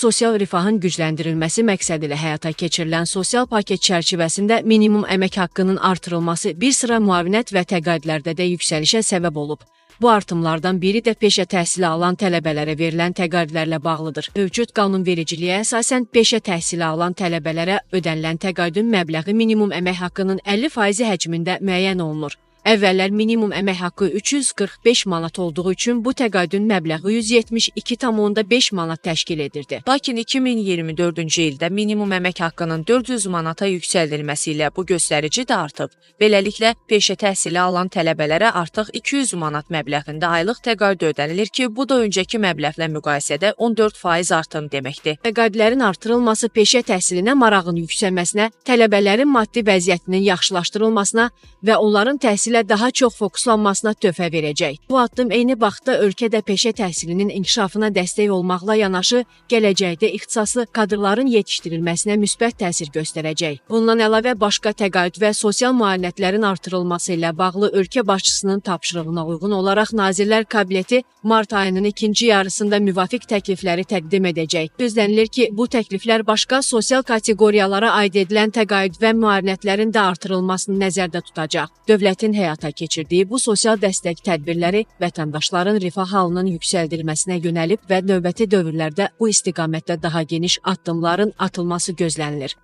sosial rifahın gücləndirilməsi məqsədilə həyata keçirilən sosial paket çərçivəsində minimum əmək haqqının artırılması bir sıra müavinət və təqaüdlərdə də yüksəlişə səbəb olub. Bu artımlardan biri də peşə təhsili alan tələbələrə verilən təqaüdlərlə bağlıdır. Mövcud qanunvericiliyə əsasən peşə təhsili alan tələbələrə ödənilən təqaüdün məbləği minimum əmək haqqının 50% həcmində müəyyən olunur. Əvvəllər minimum əmək haqqı 345 manat olduğu üçün bu təqaüdün məbləği 172,5 manat təşkil edirdi. Lakin 2024-cü ildə minimum əmək haqqının 400 manata yüksəldilməsi ilə bu göstərici də artıb. Beləliklə, peşə təhsili alan tələbələrə artıq 200 manat məbləğində aylıq təqaüd ödənilir ki, bu da öncəki məbləğlə müqayisədə 14% artım deməkdir. Təqaüdlərin artırılması peşə təhsilinə marağın yüksəlməsinə, tələbələrin maddi vəziyyətinin yaxşılaşdırılmasına və onların təhsilə daha çox fokuslanmasına töhfə verəcək. Bu addım eyni vaxtda ölkədə peşə təhsilinin inkişafına dəstək olmaqla yanaşı, gələcəkdə ixtisaslı kadrların yetişdirilməsinə müsbət təsir göstərəcək. Bundan əlavə başqa təqaüd və sosial müayinətlərin artırılması ilə bağlı ölkə başçısının tapşırığına uyğun olaraq Nazirlər Kabineti mart ayının ikinci yarısında müvafiq təklifləri təqdim edəcək. Gözlənilir ki, bu təkliflər başqa sosial kateqoriyalara aid edilən təqaüd və müayinətlərin də artırılmasını nəzərdə tutacaq. Dövlətin həyata keçirdiyi bu sosial dəstək tədbirləri vətəndaşların rifah halının yüksəldilməsinə yönəlib və növbəti dövrlərdə bu istiqamətdə daha geniş addımların atılması gözlənilir.